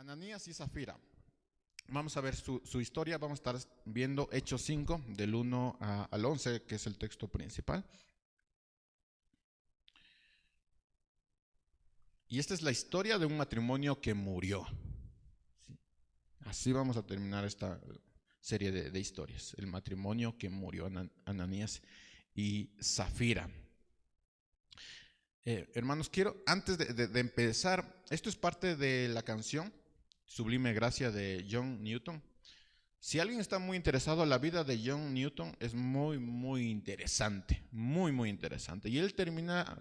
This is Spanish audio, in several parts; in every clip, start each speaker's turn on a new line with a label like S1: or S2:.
S1: Ananías y Zafira. Vamos a ver su historia, vamos a estar viendo Hechos 5, del 1 al 11, que es el texto principal. Y esta es la historia de un matrimonio que murió. Así vamos a terminar esta serie de historias. El matrimonio que murió, Ananías y Zafira. Hermanos, quiero, antes de empezar, esto es parte de la canción Sublime Gracia de John Newton. Si alguien está muy interesado en la vida de John Newton, es muy interesante, muy interesante. Y él termina,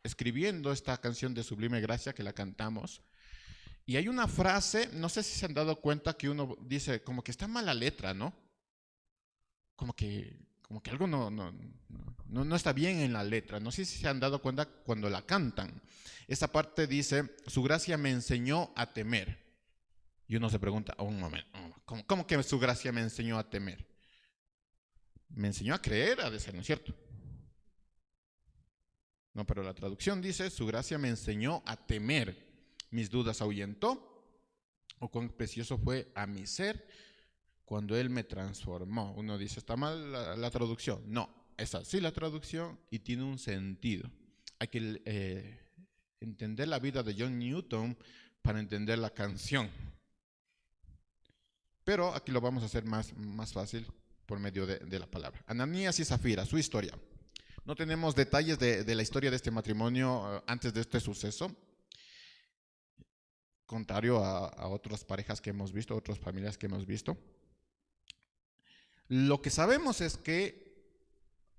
S1: escribiendo esta canción de Sublime Gracia que la cantamos. Y hay una frase, no sé si se han dado cuenta, que uno dice como que está mala letra, ¿no? Como que algo no está bien en la letra. No sé si se han dado cuenta cuando la cantan. Esa parte dice, su gracia me enseñó a temer. Y uno se pregunta, un momento, ¿cómo que su gracia me enseñó a temer? Me enseñó a creer, ha de ser, ¿no es cierto? No, pero la traducción dice, su gracia me enseñó a temer. Mis dudas ahuyentó, o cuán precioso fue a mi ser cuando Él me transformó. Uno dice, ¿está mal la traducción? No, es así la traducción y tiene un sentido. Hay que entender la vida de John Newton para entender la canción. Pero aquí lo vamos a hacer más fácil por medio de la palabra. Ananías y Zafira, su historia. No tenemos detalles de la historia de este matrimonio antes de este suceso, contrario a otras parejas que hemos visto, otras familias que hemos visto. Lo que sabemos es que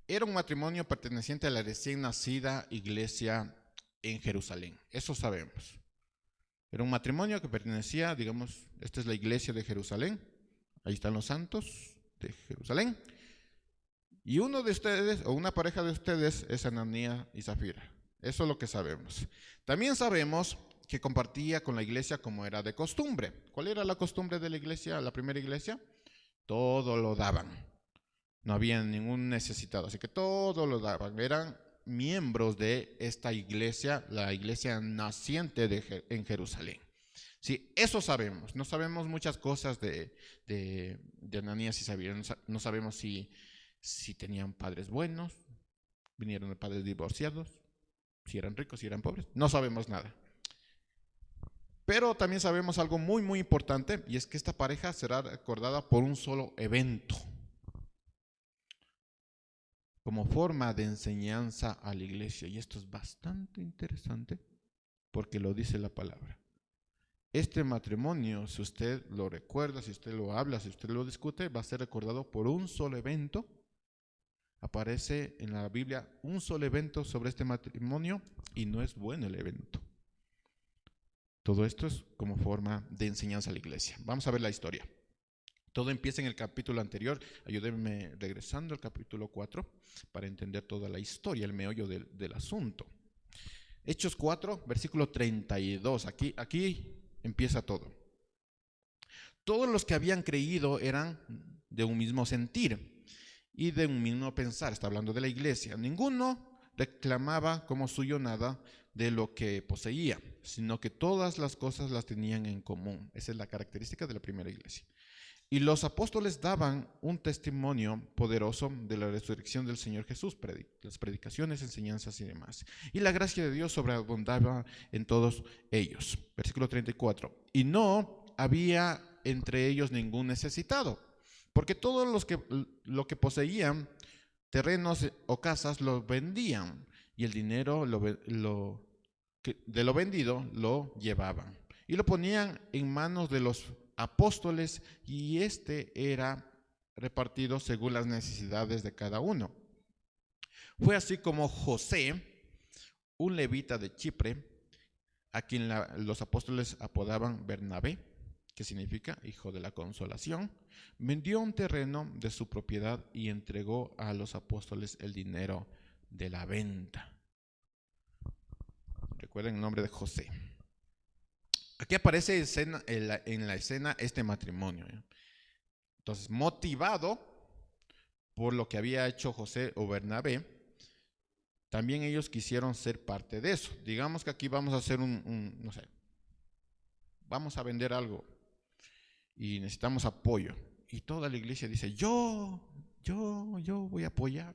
S1: era un matrimonio perteneciente a la recién nacida iglesia en Jerusalén. Eso sabemos. Era un matrimonio que pertenecía, digamos, esta es la iglesia de Jerusalén. Ahí están los santos de Jerusalén. Y uno de ustedes, o una pareja de ustedes, es Ananías y Zafira. Eso es lo que sabemos. También sabemos que compartía con la iglesia como era de costumbre. ¿Cuál era la costumbre de la iglesia, la primera iglesia? Todo lo daban. No había ningún necesitado, así que todo lo daban. Eran miembros de esta iglesia, la iglesia naciente en Jerusalén. Sí, eso sabemos. No sabemos muchas cosas de Ananías y Zafira. No sabemos si tenían padres buenos, vinieron de padres divorciados, si eran ricos, si eran pobres. No sabemos nada. Pero también sabemos algo muy importante, y es que esta pareja será recordada por un solo evento, como forma de enseñanza a la iglesia. Y esto es bastante interesante porque lo dice la palabra. Este matrimonio, si usted lo recuerda, si usted lo habla, si usted lo discute, va a ser recordado por un solo evento. Aparece en la Biblia un solo evento sobre este matrimonio y no es bueno el evento. Todo esto es como forma de enseñanza a la iglesia. Vamos a ver la historia. Todo empieza en el capítulo anterior. Ayúdenme regresando al capítulo 4 para entender toda la historia, el meollo del asunto. Hechos 4, versículo 32. Aquí empieza todo. Todos los que habían creído eran de un mismo sentir y de un mismo pensar. Está hablando de la iglesia. Ninguno reclamaba como suyo nada de lo que poseía, sino que todas las cosas las tenían en común. Esa es la característica de la primera iglesia. Y los apóstoles daban un testimonio poderoso de la resurrección del Señor Jesús, las predicaciones, enseñanzas y demás. Y la gracia de Dios sobreabundaba en todos ellos. Versículo 34. Y no había entre ellos ningún necesitado, porque todos lo que poseían, terrenos o casas, los vendían, y el dinero de lo vendido lo llevaban y lo ponían en manos de los apóstoles, y este era repartido según las necesidades de cada uno. Fue así como José, un levita de Chipre, a quien los apóstoles apodaban Bernabé, que significa hijo de la consolación, vendió un terreno de su propiedad y entregó a los apóstoles el dinero de la venta. Recuerden el nombre de José. Aquí aparece en la escena este matrimonio. Entonces, motivado por lo que había hecho José o Bernabé, también ellos quisieron ser parte de eso. Digamos que aquí vamos a hacer vamos a vender algo y necesitamos apoyo. Y toda la iglesia dice, yo voy a apoyar.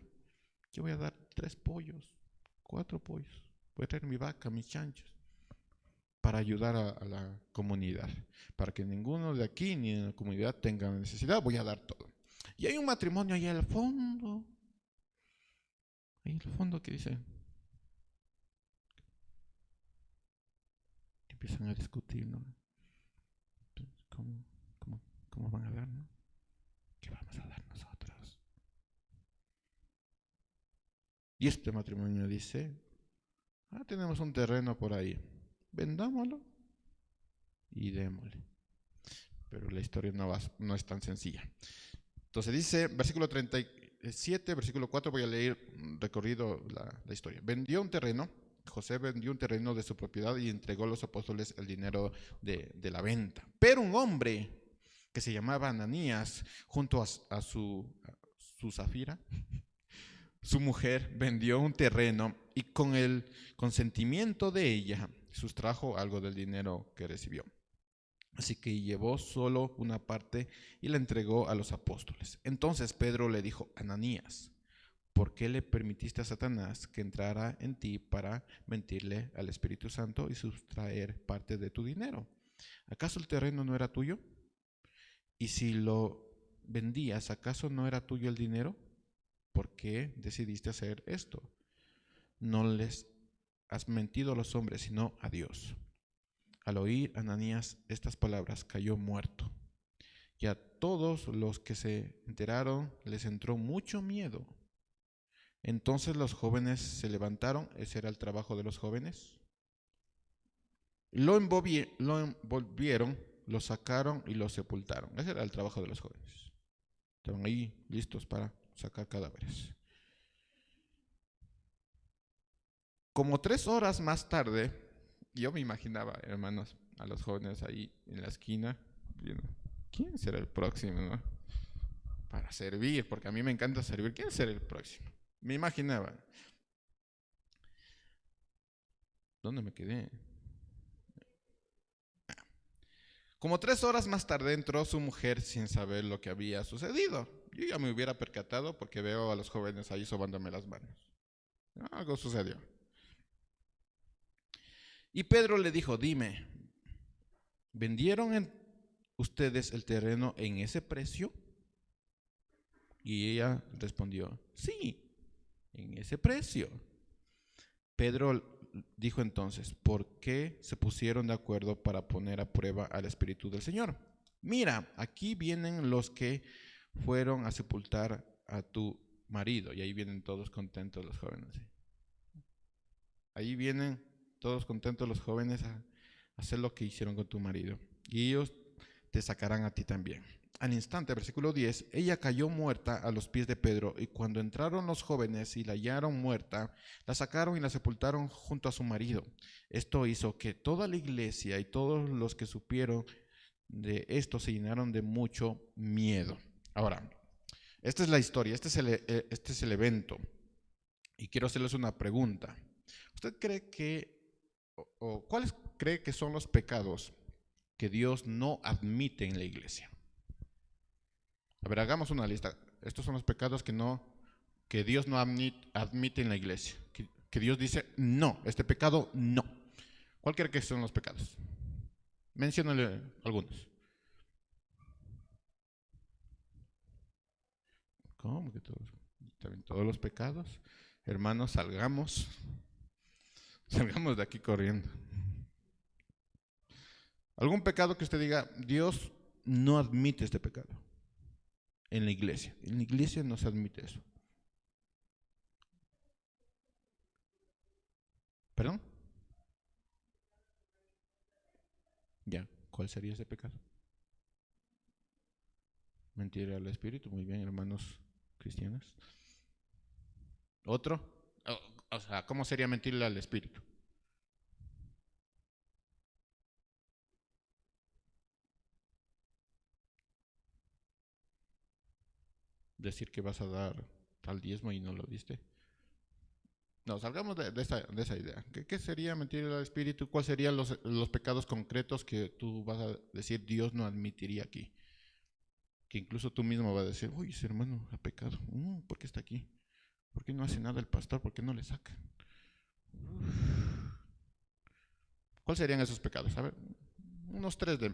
S1: Yo voy a dar 3 pollos, 4 pollos. Voy a traer mi vaca, mis chanchos, para ayudar a la comunidad. Para que ninguno de aquí ni en la comunidad tenga necesidad, voy a dar todo. Y hay un matrimonio ahí al fondo. Ahí al fondo que dice, empiezan a discutir, ¿no? ¿Cómo, cómo van a dar, no? ¿Qué vamos a dar nosotros? Y este matrimonio dice, tenemos un terreno por ahí, vendámoslo y démosle. Pero la historia no es tan sencilla. Entonces dice, versículo 37, versículo 4, voy a leer recorrido la historia. José vendió un terreno de su propiedad y entregó a los apóstoles el dinero de la venta. Pero un hombre que se llamaba Ananías, junto a su Zafira, su mujer, vendió un terreno y con el consentimiento de ella sustrajo algo del dinero que recibió. Así que llevó solo una parte y la entregó a los apóstoles. Entonces Pedro le dijo, Ananías, ¿por qué le permitiste a Satanás que entrara en ti para mentirle al Espíritu Santo y sustraer parte de tu dinero? ¿Acaso el terreno no era tuyo? Y si lo vendías, ¿acaso no era tuyo el dinero? ¿Por qué decidiste hacer esto? No les has mentido a los hombres, sino a Dios. Al oír Ananías estas palabras, cayó muerto. Y a todos los que se enteraron les entró mucho miedo. Entonces los jóvenes se levantaron, ese era el trabajo de los jóvenes. Lo envolvieron, lo sacaron y lo sepultaron. Ese era el trabajo de los jóvenes. Estaban ahí listos para sacar cadáveres. Como 3 horas más tarde, yo me imaginaba, hermanos, a los jóvenes ahí en la esquina, viendo, ¿quién será el próximo, no? Para servir, porque a mí me encanta servir. ¿Quién será el próximo? Me imaginaba. ¿Dónde me quedé? Como 3 horas más tarde entró su mujer sin saber lo que había sucedido. Yo ya me hubiera percatado porque veo a los jóvenes ahí sobándome las manos. Algo sucedió. Y Pedro le dijo, dime, ¿vendieron ustedes el terreno en ese precio? Y ella respondió, sí, en ese precio. Pedro dijo entonces, ¿por qué se pusieron de acuerdo para poner a prueba al Espíritu del Señor? Mira, aquí vienen los que fueron a sepultar a tu marido. Y ahí vienen todos contentos los jóvenes. Ahí vienen todos contentos los jóvenes a hacer lo que hicieron con tu marido. Y ellos te sacarán a ti también. Al instante, versículo 10, ella cayó muerta a los pies de Pedro, y cuando entraron los jóvenes y la hallaron muerta, la sacaron y la sepultaron junto a su marido. Esto hizo que toda la iglesia y todos los que supieron de esto se llenaron de mucho miedo. Ahora, esta es la historia, este es el evento. Y quiero hacerles una pregunta. ¿Usted cree cuáles cree que son los pecados que Dios no admite en la iglesia? A ver, hagamos una lista. Estos son los pecados que Dios no admite en la iglesia. Que Dios dice, no, este pecado no. ¿Cuál cree que son los pecados? Menciónale algunos. ¿Cómo que todos? ¿También todos los pecados? Hermanos, salgamos de aquí corriendo. ¿Algún pecado que usted diga, Dios no admite este pecado? En la iglesia. En la iglesia no se admite eso. ¿Perdón? Ya, ¿cuál sería ese pecado? Mentir al Espíritu, muy bien, hermanos cristianos. ¿Otro? O sea, ¿cómo sería mentirle al Espíritu? Decir que vas a dar tal diezmo y no lo diste. No, salgamos de esa idea. ¿Qué sería mentir al Espíritu? ¿Cuáles serían los pecados concretos que tú vas a decir Dios no admitiría aquí? Que incluso tú mismo vas a decir, uy, ese hermano ha pecado. ¿Por qué está aquí? ¿Por qué no hace nada el pastor? ¿Por qué no le saca? ¿Cuáles serían esos pecados? A ver, unos tres de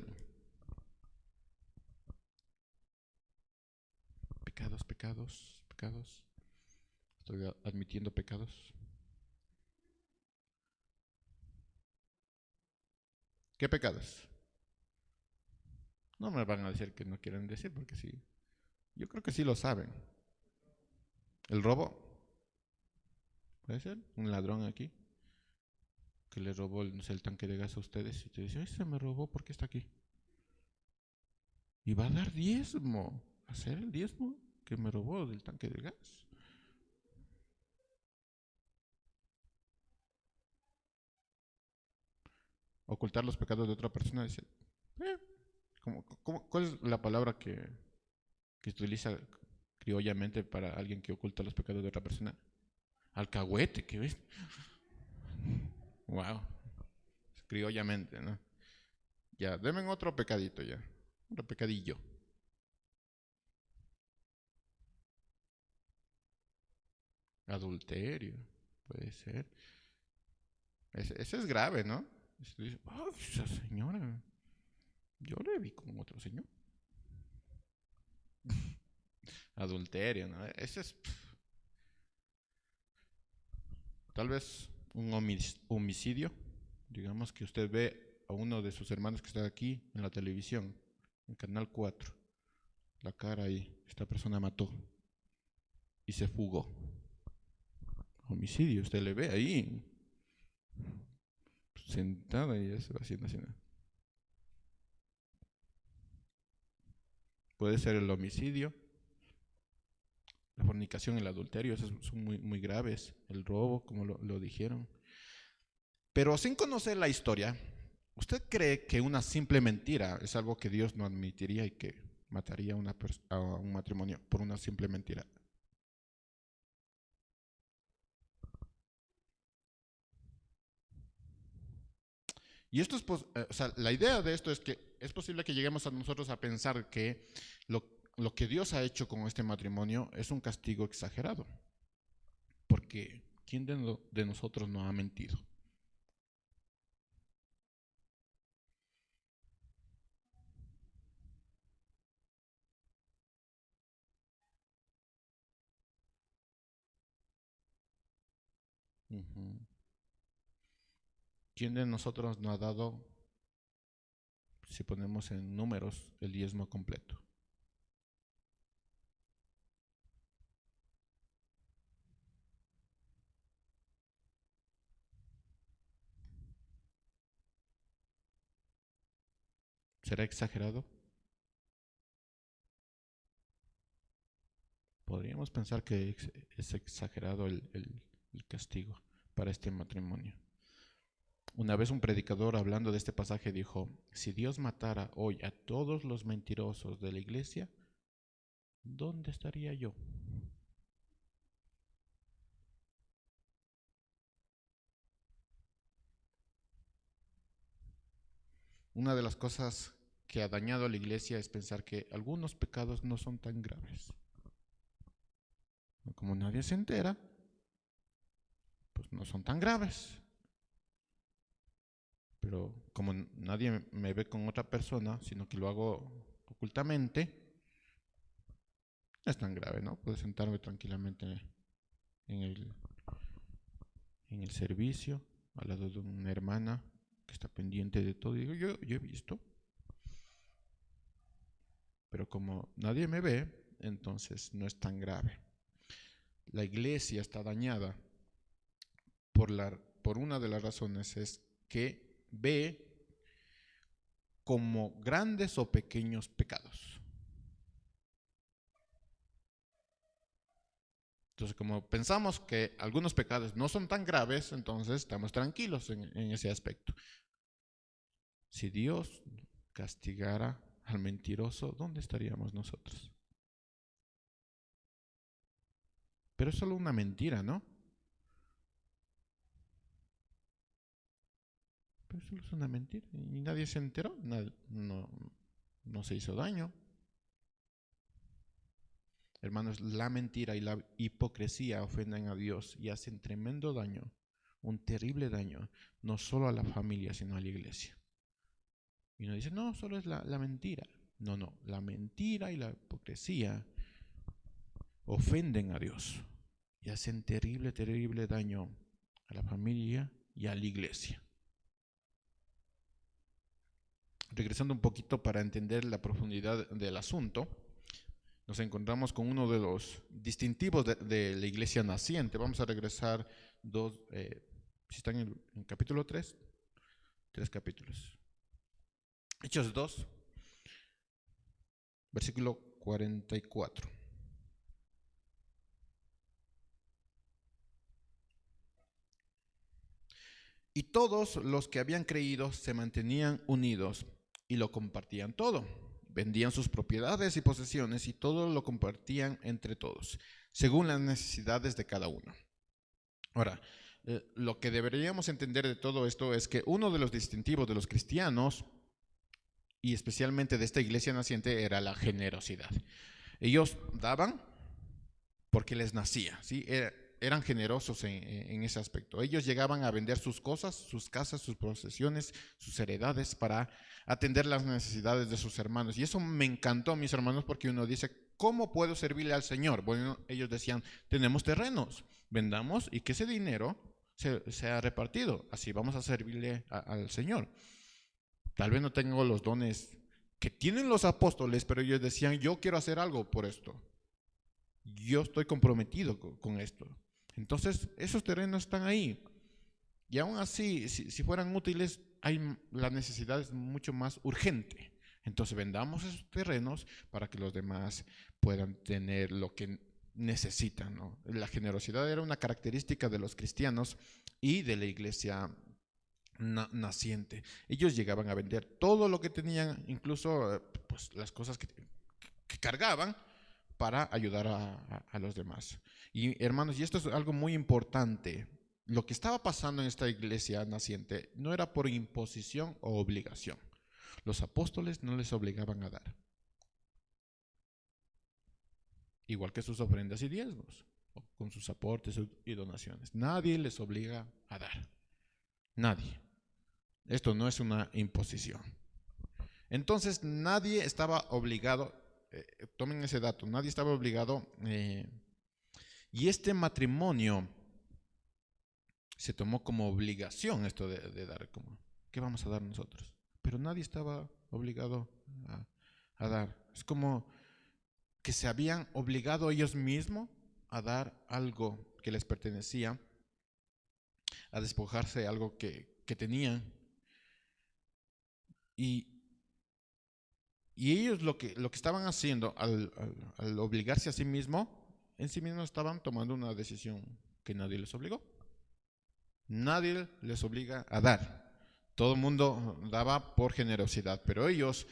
S1: pecados, pecados, pecados. Estoy admitiendo pecados. ¿Qué pecados? No me van a decir que no quieren decir, porque sí. Yo creo que sí lo saben. ¿El robo? ¿Puede ser? ¿Un ladrón aquí? Que le robó no sé, el tanque de gas a ustedes y te dice, ay, se me robó, ¿por qué está aquí? Y va a dar diezmo. ¿Hacer el diezmo que me robó del tanque de gas? Ocultar los pecados de otra persona. Dice, eh, ¿cuál es la palabra que se utiliza criollamente para alguien que oculta los pecados de otra persona? Alcahuete, ¿qué ves? Wow, criollamente, ¿no? Ya, denme otro pecadito ya. Otro pecadillo. Adulterio, puede ser. Ese es grave, ¿no? Dice, oh, esa señora, yo le vi con otro señor. Adulterio, ¿no? Ese es tal vez un homicidio. Digamos que usted ve a uno de sus hermanos que está aquí en la televisión, en Canal 4. La cara ahí, esta persona mató y se fugó. Homicidio, usted le ve ahí, sentada y ya se va haciendo así. ¿No? Puede ser el homicidio, la fornicación, el adulterio, esos son muy, muy graves. El robo, como lo dijeron. Pero sin conocer la historia, ¿usted cree que una simple mentira es algo que Dios no admitiría y que mataría a un matrimonio por una simple mentira? Y esto es, o sea, la idea de esto es que es posible que lleguemos a nosotros a pensar que lo que Dios ha hecho con este matrimonio es un castigo exagerado. Porque ¿quién de nosotros no ha mentido? Ujú. ¿Quién de nosotros no ha dado, si ponemos en números, el diezmo completo? ¿Será exagerado? Podríamos pensar que es exagerado el castigo para este matrimonio. Una vez un predicador hablando de este pasaje dijo, si Dios matara hoy a todos los mentirosos de la iglesia, ¿dónde estaría yo? Una de las cosas que ha dañado a la iglesia es pensar que algunos pecados no son tan graves. Como nadie se entera, pues no son tan graves. Pero como nadie me ve con otra persona, sino que lo hago ocultamente, no es tan grave, ¿no? Puedo sentarme tranquilamente en en el servicio, al lado de una hermana que está pendiente de todo. Y digo, yo he visto, pero como nadie me ve, entonces no es tan grave. La iglesia está dañada por una de las razones es que ve como grandes o pequeños pecados. Entonces, como pensamos que algunos pecados no son tan graves, entonces estamos tranquilos en ese aspecto. Si Dios castigara al mentiroso, ¿dónde estaríamos nosotros? Pero es solo una mentira, ¿no? Pero solo es una mentira y nadie se enteró, no se hizo daño. Hermanos, la mentira y la hipocresía ofenden a Dios y hacen tremendo daño, un terrible daño, no solo a la familia, sino a la iglesia. Y uno dice, no, solo es la mentira. No, la mentira y la hipocresía ofenden a Dios y hacen terrible, terrible daño a la familia y a la iglesia. Regresando un poquito para entender la profundidad del asunto, nos encontramos con uno de los distintivos de la iglesia naciente. Vamos a regresar si están en capítulo 3 capítulos. Hechos 2, versículo 44. Y todos los que habían creído se mantenían unidos y lo compartían todo. Vendían sus propiedades y posesiones y todo lo compartían entre todos, según las necesidades de cada uno. Ahora, lo que deberíamos entender de todo esto es que uno de los distintivos de los cristianos, y especialmente de esta iglesia naciente, era la generosidad. Ellos daban porque les nacía, ¿sí? Eran generosos en ese aspecto. Ellos llegaban a vender sus cosas, sus casas, sus posesiones, sus heredades para atender las necesidades de sus hermanos. Y eso me encantó, mis hermanos, porque uno dice, ¿cómo puedo servirle al Señor? Bueno, ellos decían, tenemos terrenos, vendamos y que ese dinero sea repartido. Así vamos a servirle al Señor. Tal vez no tengo los dones que tienen los apóstoles, pero ellos decían, yo quiero hacer algo por esto. Yo estoy comprometido con esto. Entonces, esos terrenos están ahí. Y aún así, si fueran útiles, la necesidad es mucho más urgente. Entonces, vendamos esos terrenos para que los demás puedan tener lo que necesitan, ¿no? La generosidad era una característica de los cristianos y de la iglesia naciente. Ellos llegaban a vender todo lo que tenían, incluso pues, las cosas que cargaban, para ayudar a los demás. Y hermanos, y esto es algo muy importante, lo que estaba pasando en esta iglesia naciente no era por imposición o obligación. Los apóstoles no les obligaban a dar. Igual que sus ofrendas y diezmos, con sus aportes y donaciones. Nadie les obliga a dar. Nadie. Esto no es una imposición. Entonces nadie estaba obligado, tomen ese dato, nadie estaba obligado, y este matrimonio se tomó como obligación esto de dar, como, ¿qué vamos a dar nosotros? Pero nadie estaba obligado a dar. Es como que se habían obligado ellos mismos a dar algo que les pertenecía, a despojarse de algo que tenían. Y ellos lo que estaban haciendo al obligarse a sí mismo, en sí mismos estaban tomando una decisión que nadie les obligó. Nadie les obliga a dar. Todo el mundo daba por generosidad, pero ellos,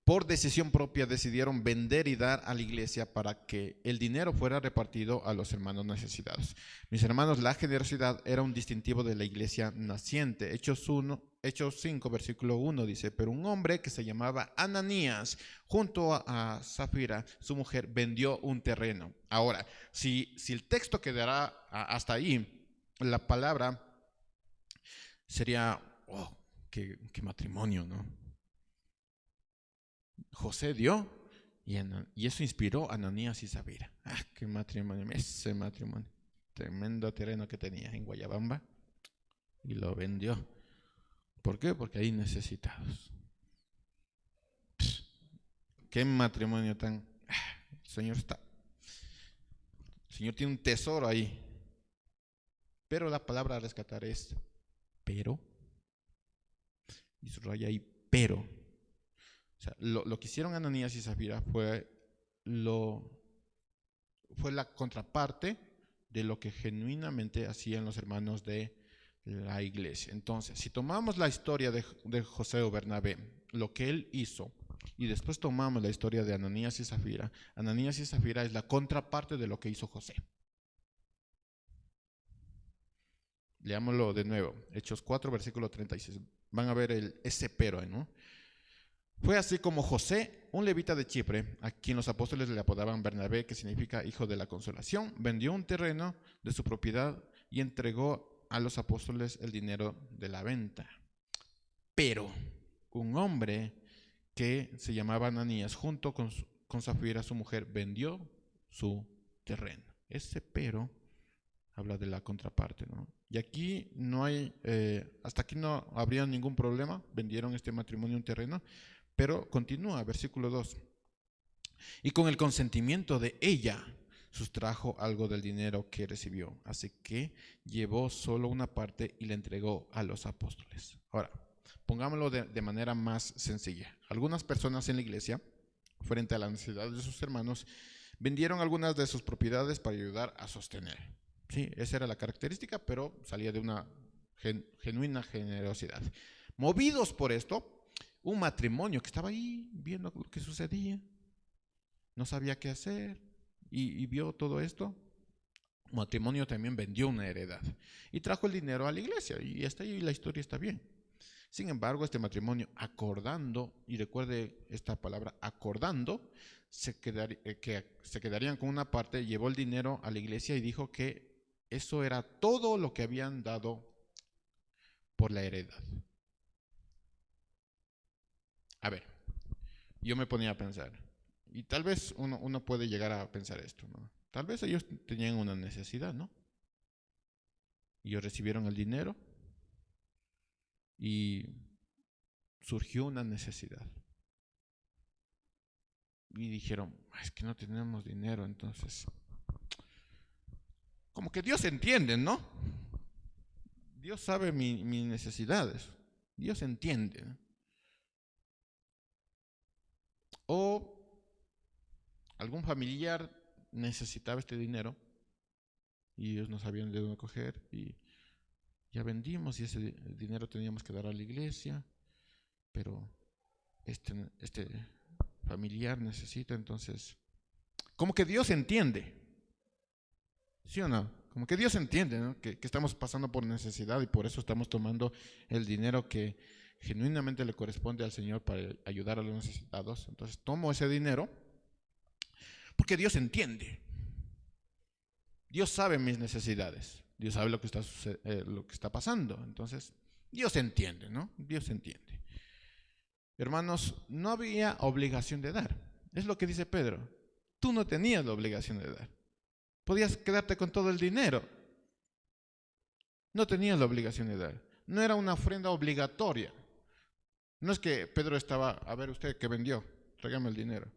S1: por decisión propia, decidieron vender y dar a la iglesia para que el dinero fuera repartido a los hermanos necesitados. Mis hermanos, la generosidad era un distintivo de la iglesia naciente. Hechos 5, versículo 1 dice, pero un hombre que se llamaba Ananías, junto a Zafira, su mujer, vendió un terreno. Ahora, si el texto quedará hasta ahí, la palabra sería, oh, qué matrimonio, ¿no? José dio y eso inspiró a Ananías y Zafira. Ah, qué matrimonio, ese matrimonio. Tremendo terreno que tenía en Guayabamba y lo vendió. ¿Por qué? Porque hay necesitados. Qué matrimonio tan... El Señor tiene un tesoro ahí. Pero la palabra a rescatar es pero. Y subraya ahí pero. O sea, lo que hicieron Ananías y Zafira fue la contraparte de lo que genuinamente hacían los hermanos de la iglesia. Entonces, si tomamos la historia de José o Bernabé, lo que él hizo, y después tomamos la historia de Ananías y Zafira es la contraparte de lo que hizo José. Leámoslo de nuevo. Hechos 4, versículo 36. Van a ver ese pero, ¿no? Fue así como José, un levita de Chipre, a quien los apóstoles le apodaban Bernabé, que significa hijo de la consolación, vendió un terreno de su propiedad y entregó a los apóstoles el dinero de la venta. Pero un hombre que se llamaba Ananías, junto con Zafira, su mujer, vendió su terreno. Ese pero habla de la contraparte, ¿no? Y aquí no hay, hasta aquí no habría ningún problema, vendieron este matrimonio un terreno, pero continúa, versículo 2. Y con el consentimiento de ella, sustrajo algo del dinero que recibió. Así que llevó solo una parte y la entregó a los apóstoles. Ahora, pongámoslo de manera más sencilla. Algunas personas en la iglesia, frente a la necesidad de sus hermanos, vendieron algunas de sus propiedades para ayudar a sostener. Sí, esa era la característica, pero salía de una genuina generosidad. Movidos por esto, un matrimonio que estaba ahí viendo lo que sucedía, no sabía qué hacer y vio todo esto. Un matrimonio también vendió una heredad y trajo el dinero a la iglesia, y hasta ahí la historia está bien. Sin embargo, este matrimonio, acordando, y recuerde esta palabra, acordando, que se quedarían con una parte, llevó el dinero a la iglesia y dijo que eso era todo lo que habían dado por la heredad. A ver, yo me ponía a pensar, y tal vez uno puede llegar a pensar esto, ¿no? Tal vez ellos tenían una necesidad, ¿no? Y ellos recibieron el dinero y surgió una necesidad. Y dijeron, es que no tenemos dinero, entonces... Como que Dios entiende, ¿no? Dios sabe mis necesidades. Dios entiende, ¿no? O algún familiar necesitaba este dinero y ellos no sabían de dónde coger y ya vendimos y ese dinero teníamos que dar a la iglesia, pero este familiar necesita, entonces, como que Dios entiende, ¿sí o no? Como que Dios entiende, ¿no? Que estamos pasando por necesidad y por eso estamos tomando el dinero que genuinamente le corresponde al Señor para ayudar a los necesitados. Entonces tomo ese dinero porque Dios entiende. Dios sabe mis necesidades. Dios sabe lo que está pasando. Entonces, Dios entiende, ¿no? Dios entiende. Hermanos, no había obligación de dar. Es lo que dice Pedro. Tú no tenías la obligación de dar. Podías quedarte con todo el dinero. No tenías la obligación de dar. No era una ofrenda obligatoria. No es que Pedro estaba, a ver usted que vendió, tráigame el dinero.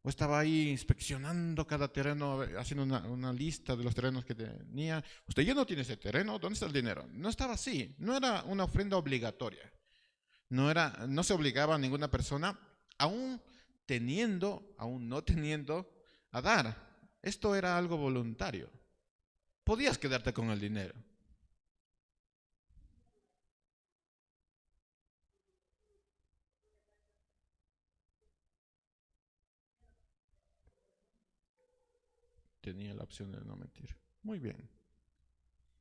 S1: O estaba ahí inspeccionando cada terreno, haciendo una lista de los terrenos que tenía. Usted ya no tiene ese terreno, ¿dónde está el dinero? No estaba así, no era una ofrenda obligatoria. No se obligaba a ninguna persona, aún teniendo, aún no teniendo, a dar. Esto era algo voluntario. Podías quedarte con el dinero. Tenía la opción de no mentir. Muy bien.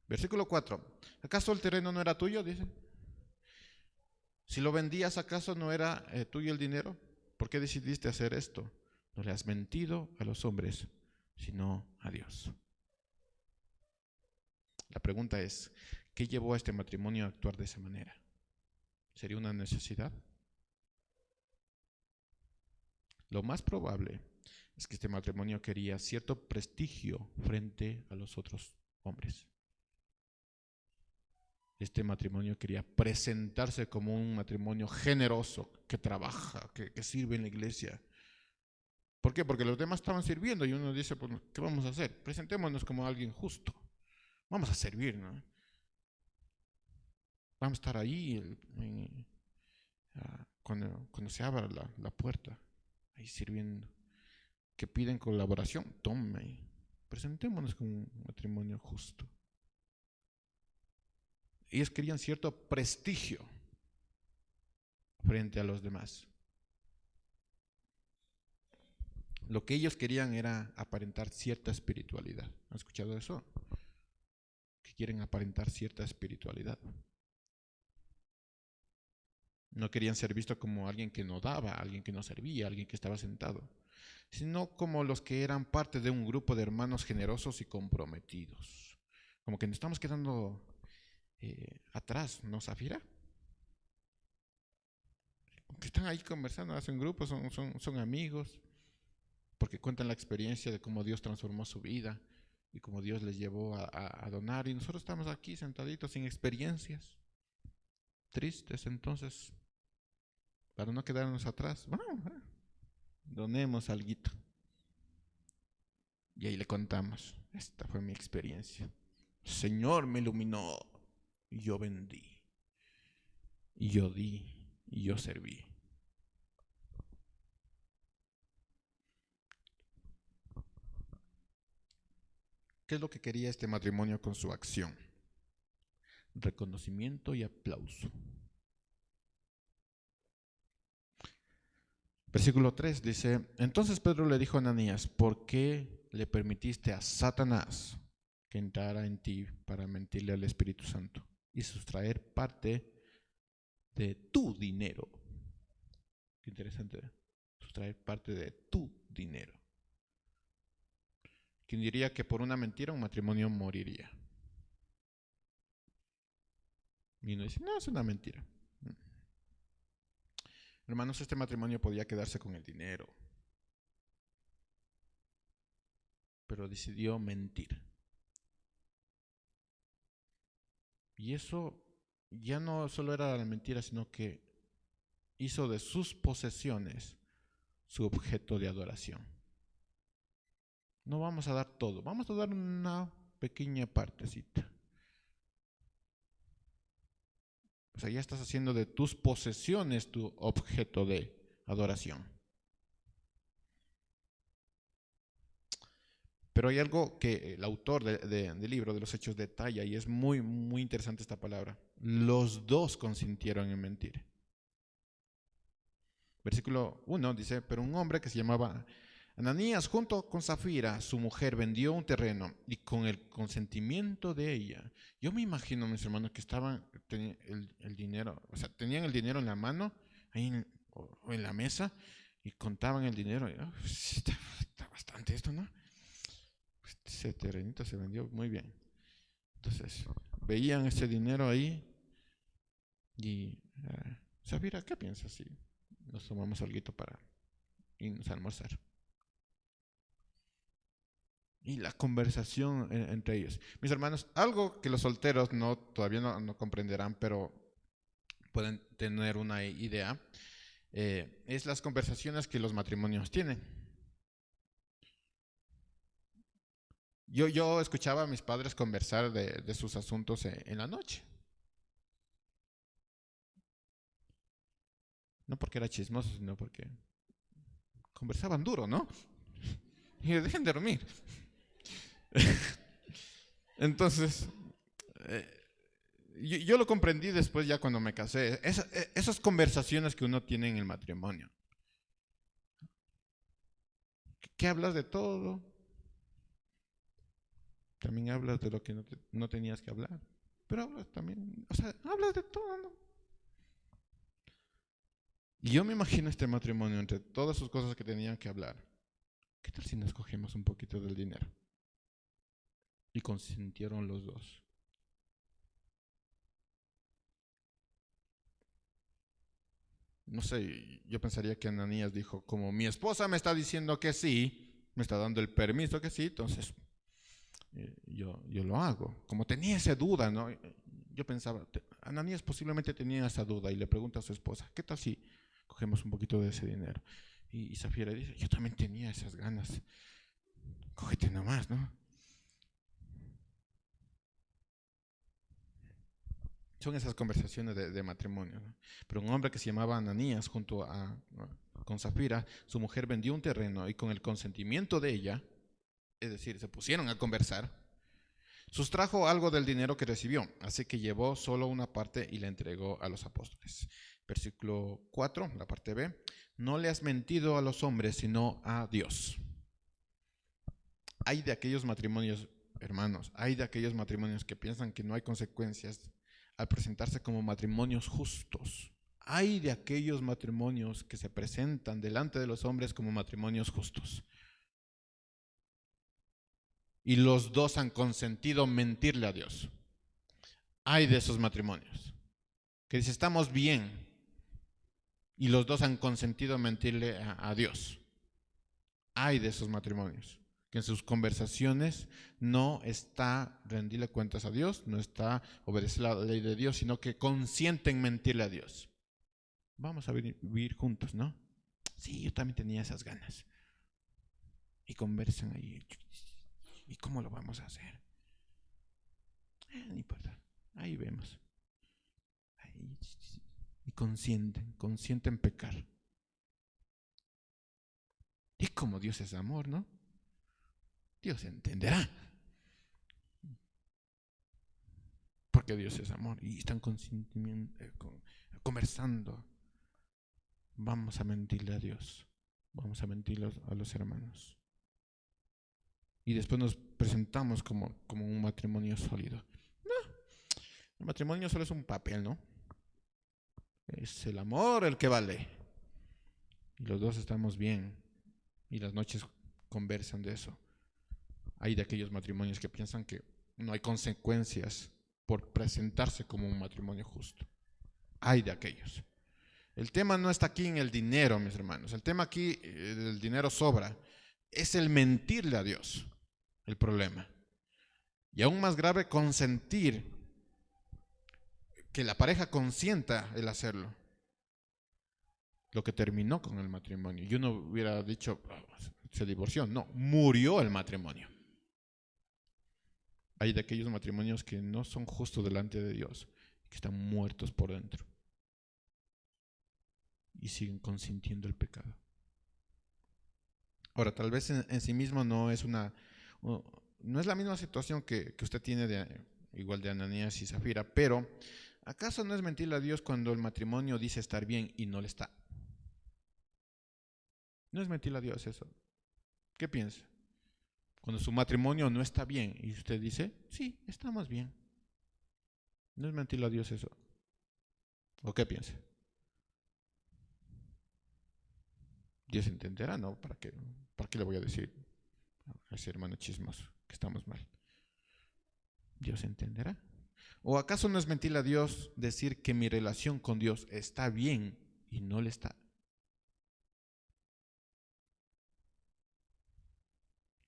S1: Versículo 4. ¿Acaso el terreno no era tuyo? Dice. Si lo vendías, ¿acaso no era tuyo el dinero? ¿Por qué decidiste hacer esto? No le has mentido a los hombres, sino a Dios. La pregunta es, ¿qué llevó a este matrimonio a actuar de esa manera? ¿Sería una necesidad? Lo más probable es que este matrimonio quería cierto prestigio frente a los otros hombres. Este matrimonio quería presentarse como un matrimonio generoso, que trabaja, que sirve en la iglesia. ¿Por qué? Porque los demás estaban sirviendo y uno dice, pues, ¿qué vamos a hacer? Presentémonos como alguien justo. Vamos a servir, ¿no? Vamos a estar ahí cuando se abra la puerta, ahí sirviendo. Que piden colaboración, tome. Presentémonos como un matrimonio justo. Ellos querían cierto prestigio frente a los demás. Lo que ellos querían era aparentar cierta espiritualidad. ¿Han escuchado eso? quieren aparentar cierta espiritualidad. No querían ser vistos como alguien que no daba, alguien que no servía, alguien que estaba sentado, sino como los que eran parte de un grupo de hermanos generosos y comprometidos. Como que nos estamos quedando atrás, ¿no, Zafira? Que están ahí conversando, hacen grupos, son amigos, porque cuentan la experiencia de cómo Dios transformó su vida y cómo Dios les llevó a donar. Y nosotros estamos aquí sentaditos sin experiencias, tristes. Entonces, para no quedarnos atrás, vamos, donemos alguito. Y ahí le contamos, esta fue mi experiencia. El Señor me iluminó y yo vendí, y yo di, y yo serví. ¿Qué es lo que quería este matrimonio con su acción? Reconocimiento y aplauso. Versículo 3 dice, entonces Pedro le dijo a Ananías, ¿por qué le permitiste a Satanás que entrara en ti para mentirle al Espíritu Santo y sustraer parte de tu dinero? Qué interesante, sustraer parte de tu dinero. ¿Quién diría que por una mentira un matrimonio moriría? Y uno dice, no, es una mentira. Hermanos, este matrimonio podía quedarse con el dinero, pero decidió mentir. Y eso ya no solo era la mentira, sino que hizo de sus posesiones su objeto de adoración. No vamos a dar todo, vamos a dar una pequeña partecita. O sea, ya estás haciendo de tus posesiones tu objeto de adoración. Pero hay algo que el autor del libro de los Hechos detalla y es muy, muy interesante esta palabra. Los dos consintieron en mentir. Versículo 1 dice, pero un hombre que se llamaba Ananías junto con Zafira, su mujer, vendió un terreno y con el consentimiento de ella. Yo me imagino, mis hermanos, que tenían el dinero, o sea, tenían el dinero en la mano, ahí o en la mesa, y contaban el dinero. Y, está bastante esto, ¿no? Ese terrenito se vendió muy bien. Entonces, veían ese dinero ahí y, Zafira, ¿qué piensas si nos tomamos algo para irnos a almorzar? Y la conversación entre ellos. Mis hermanos, algo que los solteros todavía no comprenderán, pero pueden tener una idea, es las conversaciones que los matrimonios tienen. Yo escuchaba a mis padres conversar de sus asuntos en la noche. No porque era chismoso, sino porque conversaban duro, ¿no? Y dejen de dormir. Entonces, yo lo comprendí después ya cuando me casé. Esas conversaciones que uno tiene en el matrimonio. ¿Qué hablas de todo? También hablas de lo que no tenías que hablar. Pero hablas también, o sea, hablas de todo, ¿no? Y yo me imagino este matrimonio entre todas sus cosas que tenían que hablar. ¿Qué tal si nos cogemos un poquito del dinero? Y consintieron los dos. No sé, yo pensaría que Ananías dijo, como mi esposa me está diciendo que sí, me está dando el permiso que sí, entonces yo lo hago. Como tenía esa duda, ¿no? Yo pensaba, Ananías posiblemente tenía esa duda y le pregunta a su esposa, ¿qué tal si cogemos un poquito de ese dinero? Y Zafira dice, yo también tenía esas ganas, cógete nomás, ¿no? Son esas conversaciones de matrimonio, ¿no? Pero un hombre que se llamaba Ananías con Zafira, su mujer vendió un terreno y con el consentimiento de ella, es decir, se pusieron a conversar, sustrajo algo del dinero que recibió, así que llevó solo una parte y la entregó a los apóstoles. Versículo 4, la parte B, no le has mentido a los hombres, sino a Dios. Hay de aquellos matrimonios Hermanos, hay de aquellos matrimonios que piensan que no hay consecuencias al presentarse como matrimonios justos. Hay de aquellos matrimonios que se presentan delante de los hombres como matrimonios justos. Y los dos han consentido mentirle a Dios. Hay de esos matrimonios que dice estamos bien y los dos han consentido mentirle a Dios. Hay de esos matrimonios que en sus conversaciones no está rendirle cuentas a Dios, no está obedecer la ley de Dios, sino que consienten mentirle a Dios. Vamos a vivir juntos, ¿no? Sí, yo también tenía esas ganas. Y conversan ahí. ¿Y cómo lo vamos a hacer? No importa. Ahí vemos. Ahí. Y consienten pecar. Y como Dios es amor, ¿no? Dios entenderá. Porque Dios es amor. Y están conversando. Vamos a mentirle a Dios. Vamos a mentirle a los hermanos. Y después nos presentamos como un matrimonio sólido. No, el matrimonio solo es un papel, ¿no? Es el amor el que vale. Y los dos estamos bien. Y las noches conversan de eso. Hay de aquellos matrimonios que piensan que no hay consecuencias por presentarse como un matrimonio justo. Hay de aquellos. El tema no está aquí en el dinero, mis hermanos. El tema aquí, el dinero sobra. Es el mentirle a Dios el problema. Y aún más grave, consentir, que la pareja consienta el hacerlo. Lo que terminó con el matrimonio. Yo no hubiera dicho, se divorció. No, murió el matrimonio. Hay de aquellos matrimonios que no son justos delante de Dios, que están muertos por dentro. Y siguen consintiendo el pecado. Ahora, tal vez en sí mismo no es la misma situación que usted tiene igual de Ananías y Zafira, pero ¿acaso no es mentirle a Dios cuando el matrimonio dice estar bien y no le está? No es mentirle a Dios eso. ¿Qué piensa? Cuando su matrimonio no está bien y usted dice, sí, estamos bien. ¿No es mentirle a Dios eso? ¿O qué piensa? Dios entenderá, ¿no? ¿Para qué le voy a decir a ese hermano chismoso que estamos mal? Dios entenderá. ¿O acaso no es mentirle a Dios decir que mi relación con Dios está bien y no le está?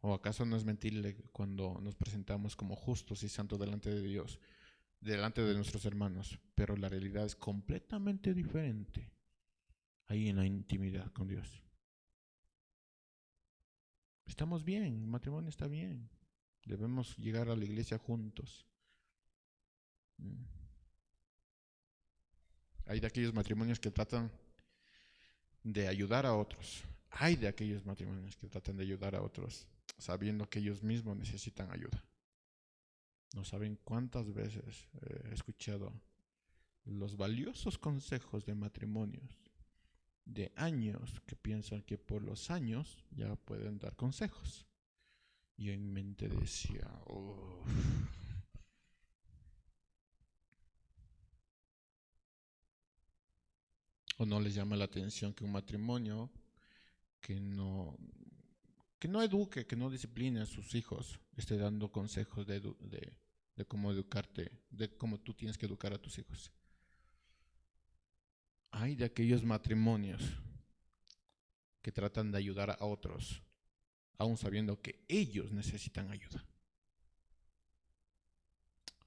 S1: ¿O acaso no es mentirle cuando nos presentamos como justos y santos delante de Dios, delante de nuestros hermanos, pero la realidad es completamente diferente ahí en la intimidad con Dios? Estamos bien, el matrimonio está bien. Debemos llegar a la iglesia juntos. Hay de aquellos matrimonios que tratan de ayudar a otros. Hay de aquellos matrimonios que tratan de ayudar a otros sabiendo que ellos mismos necesitan ayuda. No saben cuántas veces he escuchado los valiosos consejos de matrimonios de años que piensan que por los años ya pueden dar consejos. Y yo en mi mente decía, o no les llama la atención que un matrimonio que no eduque, que no discipline a sus hijos, esté dando consejos de cómo educarte, de cómo tú tienes que educar a tus hijos. Hay de aquellos matrimonios que tratan de ayudar a otros, aún sabiendo que ellos necesitan ayuda.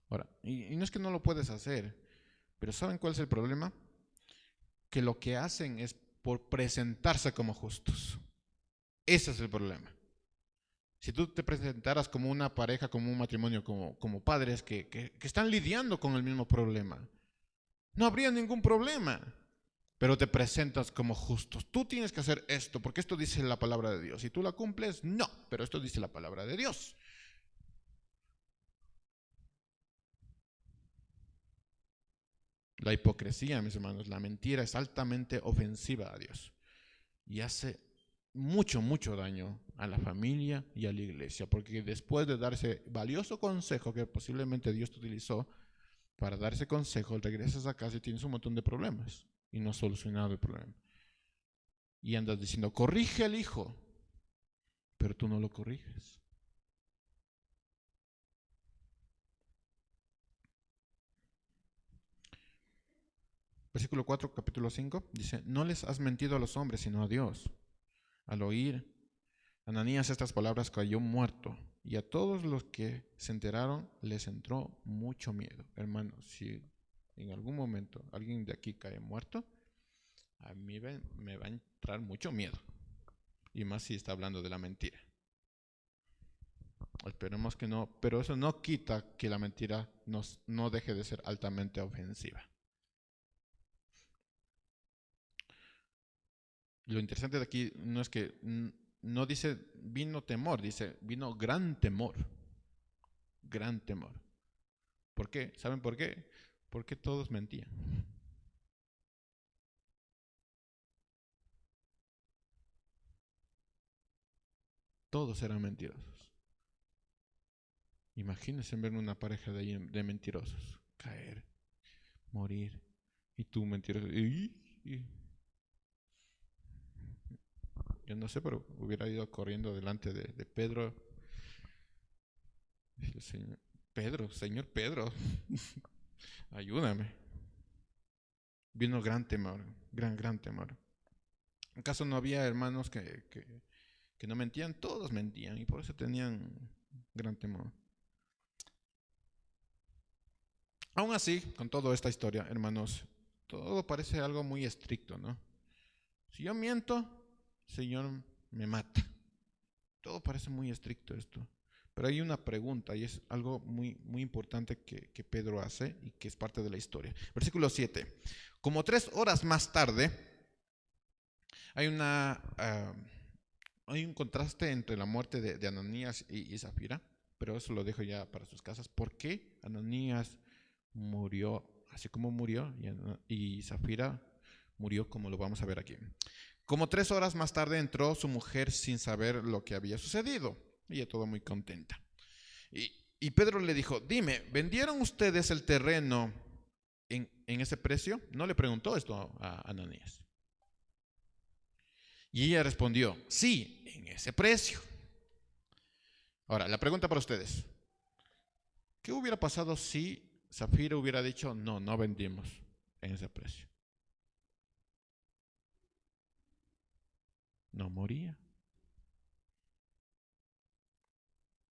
S1: Ahora, y no es que no lo puedes hacer, pero ¿saben cuál es el problema? Que lo que hacen es por presentarse como justos. Ese es el problema. Si tú te presentaras como una pareja, como un matrimonio, como padres que están lidiando con el mismo problema, no habría ningún problema. Pero te presentas como justos. Tú tienes que hacer esto, porque esto dice la palabra de Dios. Si tú la cumples, no, pero esto dice la palabra de Dios. La hipocresía, mis hermanos, la mentira es altamente ofensiva a Dios y hace mucho, mucho daño a la familia y a la iglesia, porque después de dar ese valioso consejo que posiblemente Dios te utilizó para dar ese consejo, regresas a casa y tienes un montón de problemas y no has solucionado el problema. Y andas diciendo, corrige al hijo, pero tú no lo corriges. Versículo 4, capítulo 5, dice, no les has mentido a los hombres, sino a Dios. Al oír Ananías estas palabras cayó muerto, y a todos los que se enteraron les entró mucho miedo. Hermanos, si en algún momento alguien de aquí cae muerto, a mí me va a entrar mucho miedo, y más si está hablando de la mentira. Esperemos que no, pero eso no quita que la mentira no deje de ser altamente ofensiva. Lo interesante de aquí no es que no dice vino temor, dice vino gran temor. Gran temor. ¿Por qué? ¿Saben por qué? Porque todos mentían. Todos eran mentirosos. Imagínense ver una pareja de mentirosos caer, morir, y tú mentiroso. Yo no sé, pero hubiera ido corriendo delante de Pedro. Señor Pedro, ayúdame. Vino gran temor, gran temor. ¿Acaso no había hermanos que no mentían? Todos mentían y por eso tenían gran temor. Aún así, con toda esta historia, hermanos, todo parece algo muy estricto, ¿no? Si yo miento, el Señor me mata. Todo parece muy estricto esto. Pero hay una pregunta y es algo muy, muy importante que Pedro hace y que es parte de la historia. Versículo 7. Como 3 horas más tarde, hay hay un contraste entre la muerte de Ananías y Zafira, pero eso lo dejo ya para sus casas. ¿Por qué Ananías murió así como murió y Zafira murió como lo vamos a ver aquí? Como 3 horas más tarde entró su mujer sin saber lo que había sucedido. Ella todo muy contenta. Y Pedro le dijo, dime, ¿vendieron ustedes el terreno en ese precio? No le preguntó esto a Ananías. Y ella respondió, sí, en ese precio. Ahora, la pregunta para ustedes. ¿Qué hubiera pasado si Zafira hubiera dicho, no, no vendimos en ese precio? No moría.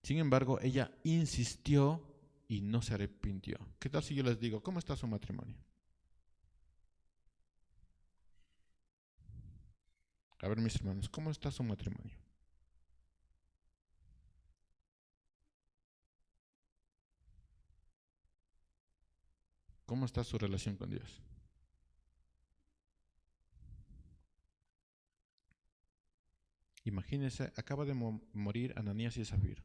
S1: Sin embargo, ella insistió y no se arrepintió. ¿Qué tal si yo les digo, ¿cómo está su matrimonio? A ver, mis hermanos, ¿cómo está su matrimonio? ¿Cómo está su relación con Dios? Imagínense, acaba de morir Ananías y Zafira.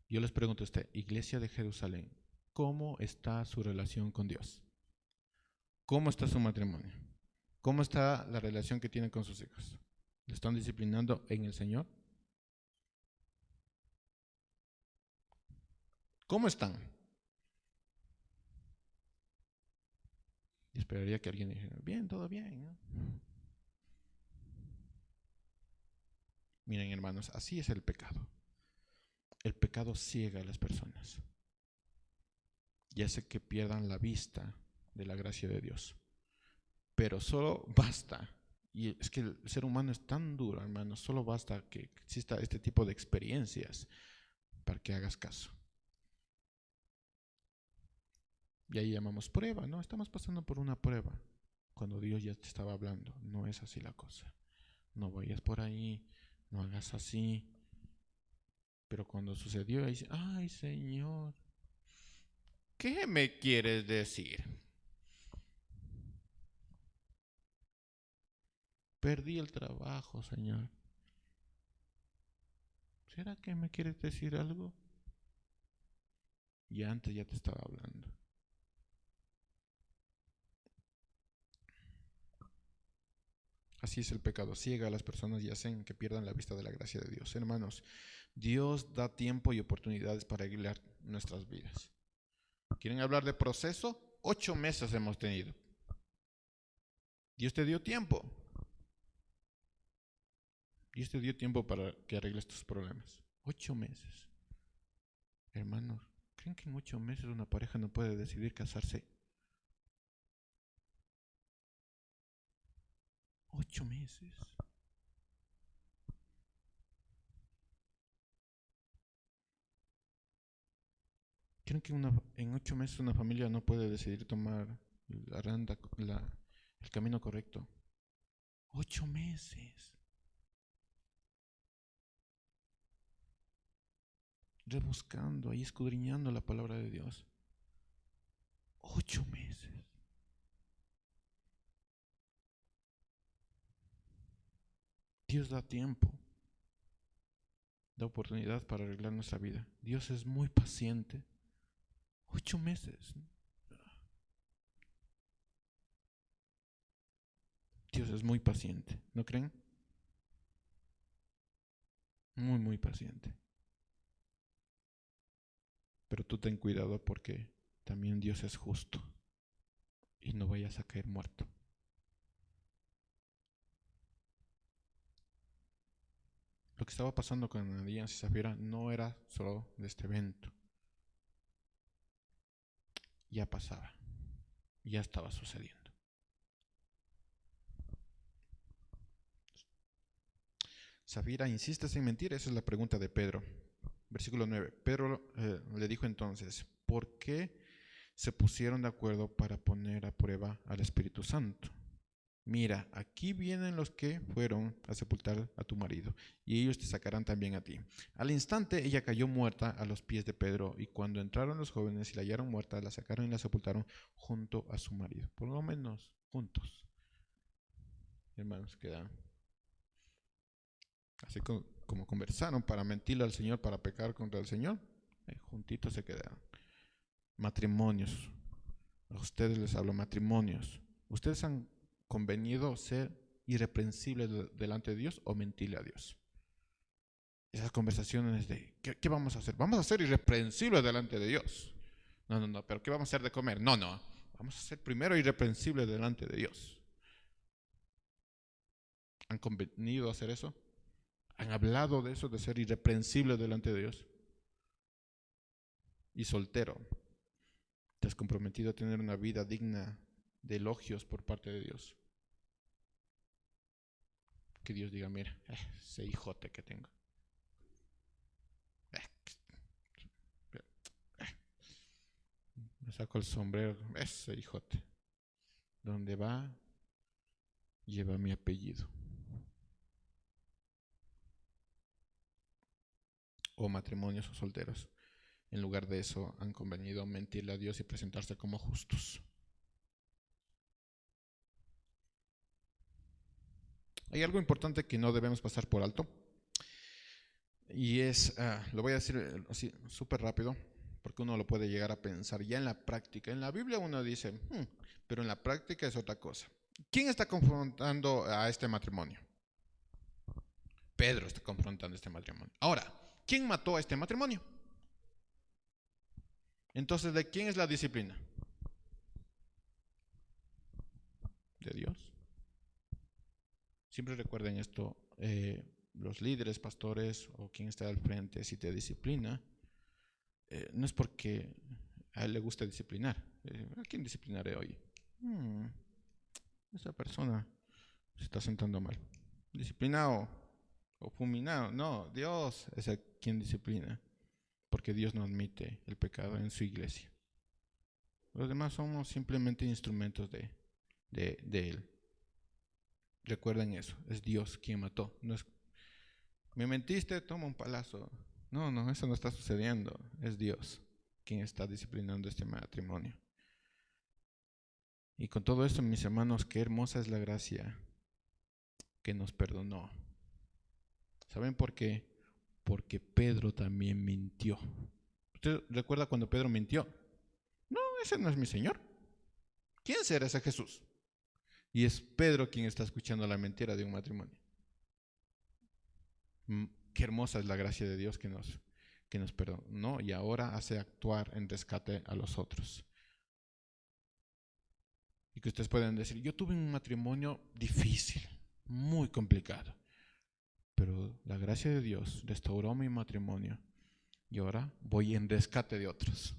S1: Yo les pregunto a usted, Iglesia de Jerusalén, ¿cómo está su relación con Dios? ¿Cómo está su matrimonio? ¿Cómo está la relación que tienen con sus hijos? ¿Le están disciplinando en el Señor? ¿Cómo están? Y esperaría que alguien dijera, bien, todo bien, ¿no? Miren, hermanos, así es el pecado. El pecado ciega a las personas y hace que pierdan la vista de la gracia de Dios. Pero solo basta, y es que el ser humano es tan duro, hermanos, solo basta que exista este tipo de experiencias para que hagas caso. Y ahí llamamos prueba, ¿no? Estamos pasando por una prueba. Cuando Dios ya te estaba hablando, no es así la cosa. No vayas por ahí, no hagas así. Pero cuando sucedió, ahí dice, ay Señor, ¿qué me quieres decir? Perdí el trabajo, Señor. ¿Será que me quieres decir algo? Y antes ya te estaba hablando. Así es el pecado, ciega a las personas y hacen que pierdan la vista de la gracia de Dios. Hermanos, Dios da tiempo y oportunidades para arreglar nuestras vidas. ¿Quieren hablar de proceso? 8 meses hemos tenido. Dios te dio tiempo. Dios te dio tiempo para que arregles tus problemas. 8 meses. Hermanos, ¿creen que en 8 meses una pareja no puede decidir casarse? 8 meses. ¿Creen que en 8 meses una familia no puede decidir tomar el camino correcto? 8 meses. Rebuscando, ahí escudriñando la palabra de Dios. 8 meses. Dios da tiempo, da oportunidad para arreglar nuestra vida. Dios es muy paciente. 8 meses. Dios es muy paciente, ¿no creen? Muy, muy paciente. Pero tú ten cuidado porque también Dios es justo y no vayas a caer muerto. Lo que estaba pasando con Ananías y Zafira no era solo de este evento. Ya pasaba, ya estaba sucediendo. Zafira, ¿insistes en mentir? Esa es la pregunta de Pedro. Versículo 9. Pedro le dijo entonces, ¿por qué se pusieron de acuerdo para poner a prueba al Espíritu Santo? Mira, aquí vienen los que fueron a sepultar a tu marido, y ellos te sacarán también a ti. Al instante ella cayó muerta a los pies de Pedro, y cuando entraron los jóvenes y la hallaron muerta, la sacaron y la sepultaron junto a su marido. Por lo menos juntos. Hermanos, quedan así como conversaron para mentirle al Señor, para pecar contra el Señor, juntitos se quedaron. Matrimonios, a ustedes les hablo, matrimonios. ¿Ustedes han convenido ser irreprensibles delante de Dios o mentirle a Dios? Esas conversaciones de, ¿qué vamos a hacer? Vamos a ser irreprensibles delante de Dios. No, pero ¿qué vamos a hacer de comer? No, vamos a ser primero irreprensibles delante de Dios. ¿Han convenido hacer eso? ¿Han hablado de eso, de ser irreprensibles delante de Dios? Y soltero, ¿te has comprometido a tener una vida digna de elogios por parte de Dios? Que Dios diga, mira, ese hijote que tengo. Me saco el sombrero, ese hijote. Donde va, lleva mi apellido. O matrimonios o solteros. En lugar de eso, han convenido mentirle a Dios y presentarse como justos. Hay algo importante que no debemos pasar por alto. Y es, lo voy a decir así súper rápido, porque uno lo puede llegar a pensar ya en la práctica. En la Biblia uno dice, pero en la práctica es otra cosa. ¿Quién está confrontando a este matrimonio? Pedro está confrontando este matrimonio. Ahora, ¿quién mató a este matrimonio? Entonces, ¿de quién es la disciplina? De Dios. Siempre recuerden esto, los líderes, pastores o quien está al frente, si te disciplina, no es porque a él le gusta disciplinar. ¿A quién disciplinaré hoy? Esa persona se está sentando mal. Disciplinado o fulminado. No, Dios es el quien disciplina, porque Dios no admite el pecado en su iglesia. Los demás somos simplemente instrumentos de Él. Recuerden eso, es Dios quien mató. No es, me mentiste, toma un palazo. No, eso no está sucediendo. Es Dios quien está disciplinando este matrimonio. Y con todo esto, mis hermanos, qué hermosa es la gracia que nos perdonó. ¿Saben por qué? Porque Pedro también mintió. ¿Usted recuerda cuando Pedro mintió? No, ese no es mi Señor. ¿Quién será ese Jesús? Y es Pedro quien está escuchando la mentira de un matrimonio. Qué hermosa es la gracia de Dios que nos perdonó y ahora hace actuar en rescate a los otros. Y que ustedes pueden decir, yo tuve un matrimonio difícil, muy complicado, pero la gracia de Dios restauró mi matrimonio y ahora voy en rescate de otros.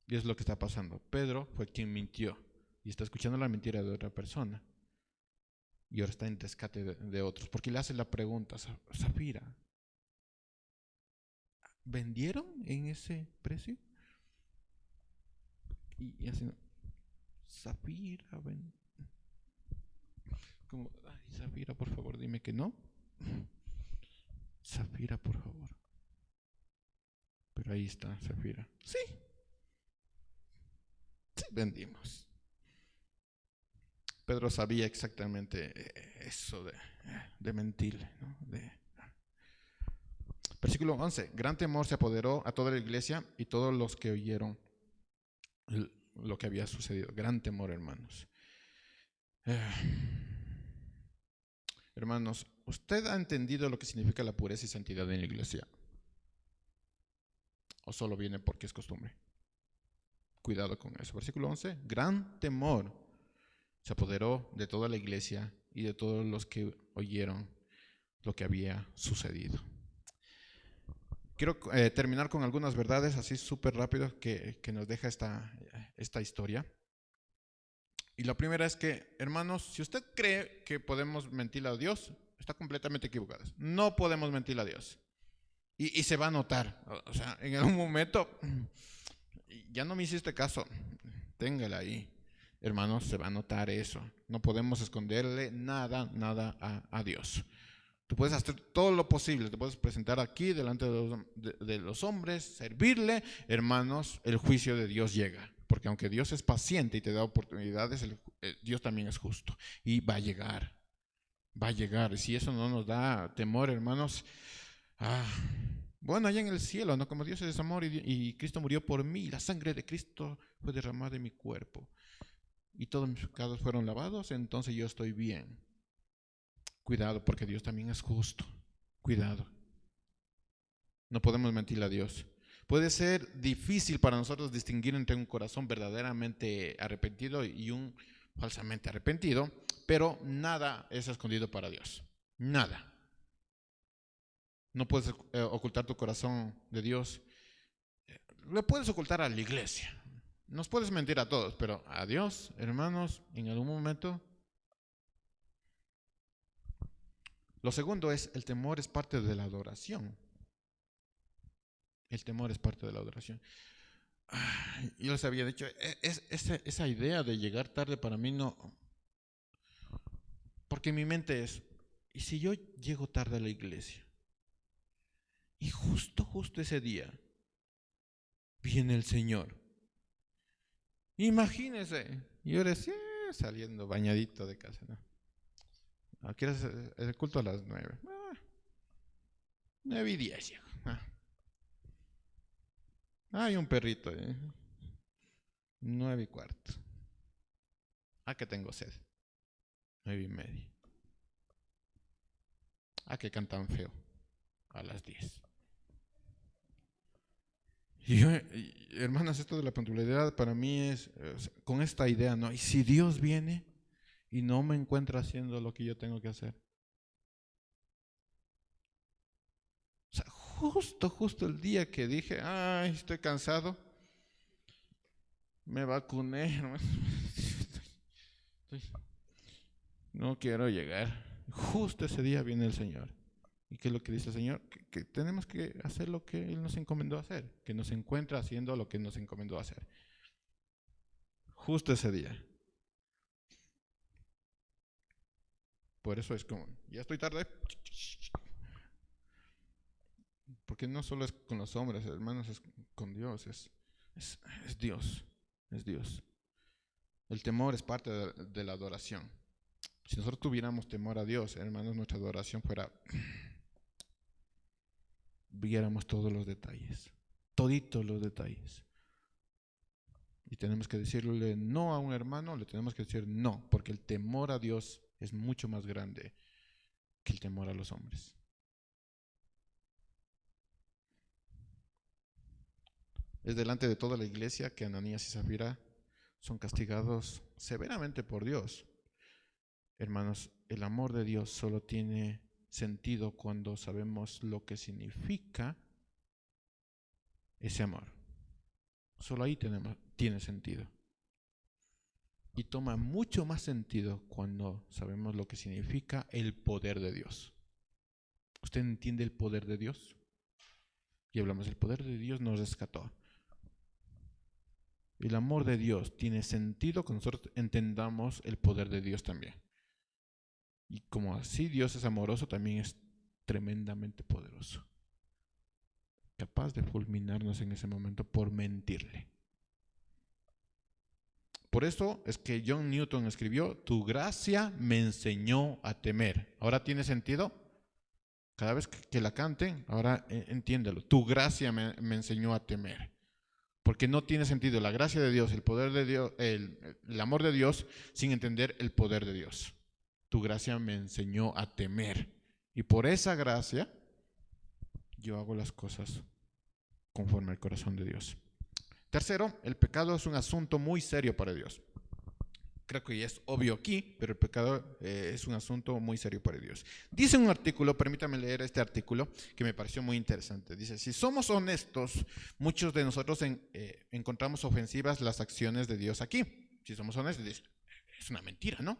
S1: Y es lo que está pasando. Pedro fue quien mintió y está escuchando la mentira de otra persona y ahora está en rescate de otros, porque le hace la pregunta, Zafira, ¿vendieron en ese precio? Y así, Zafira, como, ay, Zafira, por favor, dime que no. Zafira, por favor. Pero ahí está Zafira. Sí, vendimos. Pedro sabía exactamente eso de mentirle, ¿no? Versículo 11. Gran temor se apoderó a toda la iglesia y todos los que oyeron lo que había sucedido. Gran temor, hermanos. Hermanos, ¿usted ha entendido lo que significa la pureza y santidad en la iglesia? ¿O solo viene porque es costumbre? Cuidado con eso. Versículo 11. Gran temor se apoderó de toda la iglesia y de todos los que oyeron lo que había sucedido. Quiero terminar con algunas verdades así súper rápido que nos deja esta historia. Y la primera es que, hermanos, si usted cree que podemos mentirle a Dios, está completamente equivocado. No podemos mentirle a Dios. Y se va a notar. O sea, en algún momento, ya no me hiciste caso, téngala ahí. Hermanos, se va a notar eso. No podemos esconderle nada a Dios. Tú puedes hacer todo lo posible, te puedes presentar aquí delante de los hombres, servirle, hermanos, el juicio de Dios llega. Porque aunque Dios es paciente y te da oportunidades, Dios también es justo. Y va a llegar, va a llegar. Y si eso no nos da temor, hermanos, bueno, allá en el cielo, ¿no? Como Dios es amor y Cristo murió por mí, la sangre de Cristo fue derramada en mi cuerpo. Y todos mis pecados fueron lavados, entonces yo estoy bien. Cuidado, porque Dios también es justo. Cuidado. No podemos mentirle a Dios. Puede ser difícil para nosotros distinguir entre un corazón verdaderamente arrepentido y un falsamente arrepentido, pero nada es escondido para Dios. Nada. No puedes ocultar tu corazón de Dios. Le puedes ocultar a la iglesia. Nos puedes mentir a todos, pero a Dios, hermanos, en algún momento. Lo segundo es, el temor es parte de la adoración. El temor es parte de la adoración. Yo les había dicho, esa idea de llegar tarde para mí no, porque mi mente es, ¿y si yo llego tarde a la iglesia? Y justo ese día viene el Señor. Imagínense, yo decía, saliendo bañadito de casa, ¿no? Aquí es el culto a las 9. 9:10 llego. Hay un perrito, 9:15. Que tengo sed. 9:30. Que cantan feo. A las 10. Y yo, hermanas, esto de la puntualidad para mí es con esta idea, ¿no? Y si Dios viene y no me encuentra haciendo lo que yo tengo que hacer. O sea, justo el día que dije, estoy cansado, me vacuné, no quiero llegar. Justo ese día viene el Señor. ¿Y qué es lo que dice el Señor? Que tenemos que hacer lo que Él nos encomendó hacer, que nos encuentra haciendo lo que nos encomendó hacer. Justo ese día. Por eso es como, ya estoy tarde. Porque no solo es con los hombres, hermanos, es con Dios, es Dios, es Dios. El temor es parte de la adoración. Si nosotros tuviéramos temor a Dios, hermanos, nuestra adoración fuera, viéramos todos los detalles, toditos los detalles. y tenemos que decirle no a un hermano, le tenemos que decir no, porque el temor a Dios es mucho más grande que el temor a los hombres. Es delante de toda la iglesia que Ananías y Zafira son castigados severamente por Dios. Hermanos, el amor de Dios solo tiene sentido cuando sabemos lo que significa ese amor. Solo ahí tiene sentido. Y toma mucho más sentido cuando sabemos lo que significa el poder de Dios. ¿Usted entiende el poder de Dios? Y hablamos, el poder de Dios nos rescató. El amor de Dios tiene sentido cuando nosotros entendamos el poder de Dios también. Y como así Dios es amoroso, también es tremendamente poderoso. Capaz de fulminarnos en ese momento por mentirle. Por eso es que John Newton escribió, tu gracia me enseñó a temer. ¿Ahora tiene sentido? Cada vez que la canten, ahora entiéndelo. Tu gracia me enseñó a temer. Porque no tiene sentido la gracia de Dios, el poder de Dios, el amor de Dios, sin entender el poder de Dios. Tu gracia me enseñó a temer. Y por esa gracia, yo hago las cosas conforme al corazón de Dios. Tercero, el pecado es un asunto muy serio para Dios. Creo que ya es obvio aquí, pero el pecado es un asunto muy serio para Dios. Dice un artículo, permítame leer este artículo que me pareció muy interesante. Dice, si somos honestos, muchos de nosotros encontramos ofensivas las acciones de Dios aquí. Si somos honestos, dice, es una mentira, ¿no?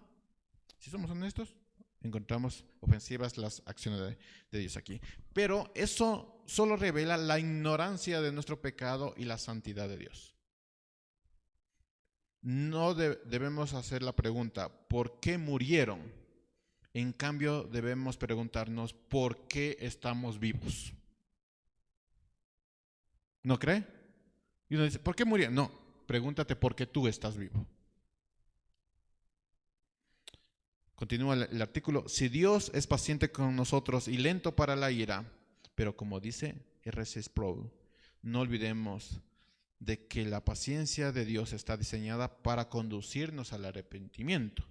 S1: Si somos honestos, encontramos ofensivas las acciones de Dios aquí. Pero eso solo revela la ignorancia de nuestro pecado y la santidad de Dios. No debemos hacer la pregunta, ¿por qué murieron? En cambio, debemos preguntarnos, ¿por qué estamos vivos? ¿No cree? Y uno dice, ¿por qué murieron? No, pregúntate por qué tú estás vivo. Continúa el artículo, si Dios es paciente con nosotros y lento para la ira, pero como dice R.C. Sproul, no olvidemos de que la paciencia de Dios está diseñada para conducirnos al arrepentimiento.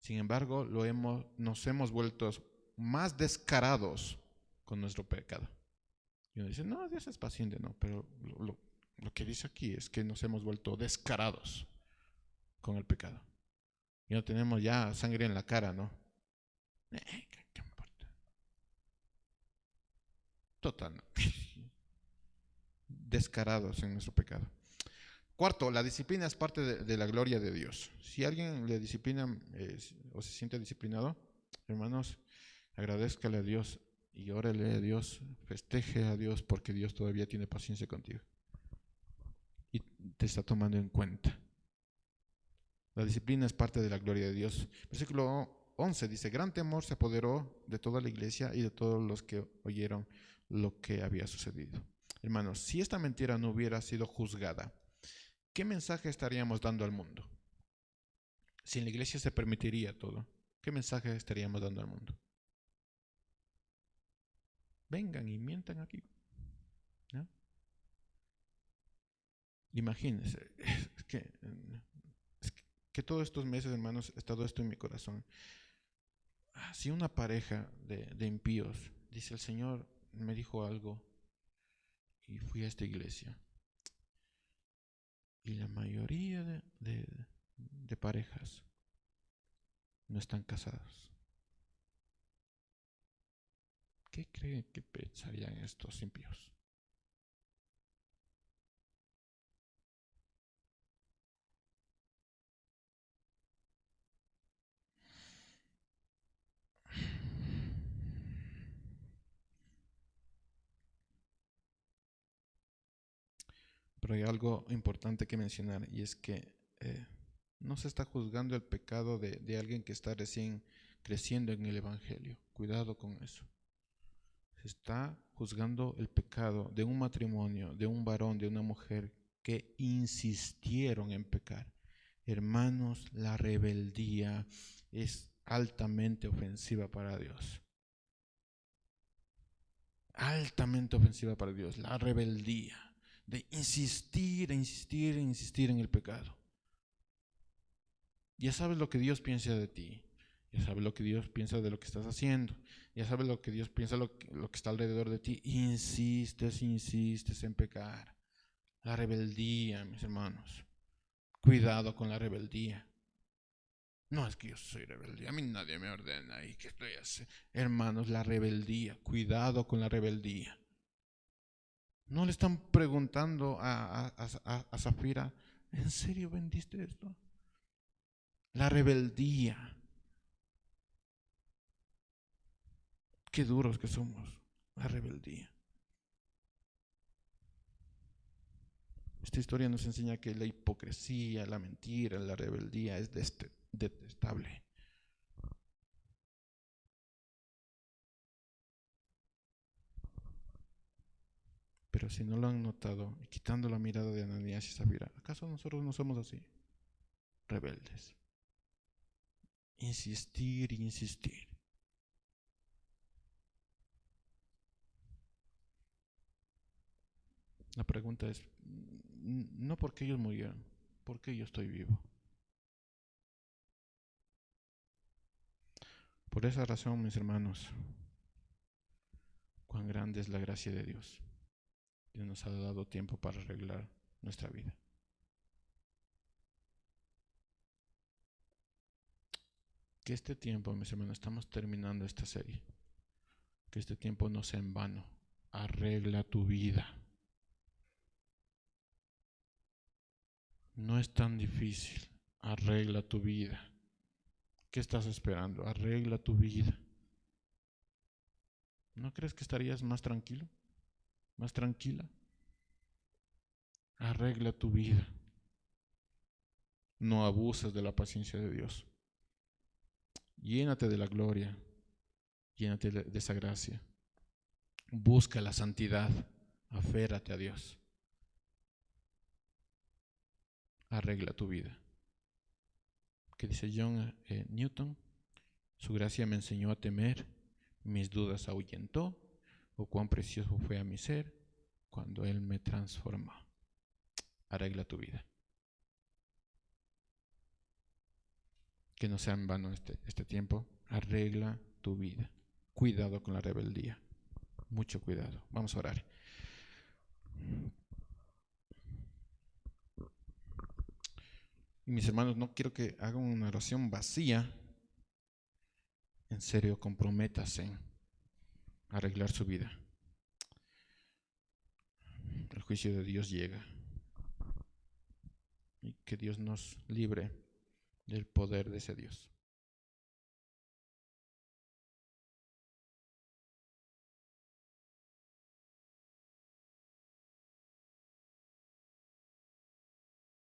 S1: Sin embargo, nos hemos vuelto más descarados con nuestro pecado. Y uno dice, no, Dios es paciente, no, pero lo que dice aquí es que nos hemos vuelto descarados con el pecado. Y no tenemos ya sangre en la cara, ¿no? ¿Qué importa? Total, ¿no? Descarados en nuestro pecado. Cuarto, la disciplina es parte de la gloria de Dios. Si alguien le disciplina o se siente disciplinado, hermanos, agradézcale a Dios y órale a Dios, festeje a Dios porque Dios todavía tiene paciencia contigo y te está tomando en cuenta. La disciplina es parte de la gloria de Dios. Versículo 11 dice, gran temor se apoderó de toda la iglesia y de todos los que oyeron lo que había sucedido. Hermanos, si esta mentira no hubiera sido juzgada, ¿qué mensaje estaríamos dando al mundo? Si en la iglesia se permitiría todo, ¿qué mensaje estaríamos dando al mundo? Vengan y mientan aquí, ¿no? Imagínense, es que todos estos meses, hermanos, ha estado esto en mi corazón. Si una pareja de impíos dice, el Señor me dijo algo y fui a esta iglesia, y la mayoría de parejas no están casados, ¿qué creen que pensarían estos impíos? Pero hay algo importante que mencionar y es que no se está juzgando el pecado de alguien que está recién creciendo en el Evangelio. Cuidado con eso. Se está juzgando el pecado de un matrimonio, de un varón, de una mujer que insistieron en pecar. Hermanos, la rebeldía es altamente ofensiva para Dios. Altamente ofensiva para Dios, la rebeldía. de insistir, insistir, insistir en el pecado. Ya sabes lo que Dios piensa de ti, ya sabes lo que Dios piensa de lo que estás haciendo, ya sabes lo que Dios piensa lo que está alrededor de ti. Insistes, insistes en pecar. La rebeldía, mis hermanos. Cuidado con la rebeldía. No es que yo soy rebelde, a mí nadie me ordena y que estoy así. Hermanos, la rebeldía, cuidado con la rebeldía. No le están preguntando a Zafira, ¿en serio vendiste esto? La rebeldía. Qué duros que somos, la rebeldía. Esta historia nos enseña que la hipocresía, la mentira, la rebeldía es detestable. Pero si no lo han notado, y quitando la mirada de Ananías y Zafira, ¿acaso nosotros no somos así? Rebeldes. Insistir, insistir. La pregunta es, no porque ellos murieron, porque yo estoy vivo. Por esa razón, mis hermanos, cuán grande es la gracia de Dios. Dios nos ha dado tiempo para arreglar nuestra vida. Que este tiempo, mis hermanos, estamos terminando esta serie. Que este tiempo no sea en vano. Arregla tu vida. No es tan difícil. Arregla tu vida. ¿Qué estás esperando? Arregla tu vida. ¿No crees que estarías más tranquilo? ¿Más tranquila? Arregla tu vida. No abuses de la paciencia de Dios. Llénate de la gloria. Llénate de esa gracia. Busca la santidad. Aférrate a Dios. Arregla tu vida. Que dice John Newton, su gracia me enseñó a temer, mis dudas ahuyentó, o cuán precioso fue a mi ser cuando Él me transformó. Arregla tu vida. Que no sea en vano este tiempo. Arregla tu vida. Cuidado con la rebeldía. Mucho cuidado. Vamos a orar. Y mis hermanos, no quiero que hagan una oración vacía. En serio, comprométase en arreglar su vida. El juicio de Dios llega. Y que Dios nos libre del poder de ese Dios.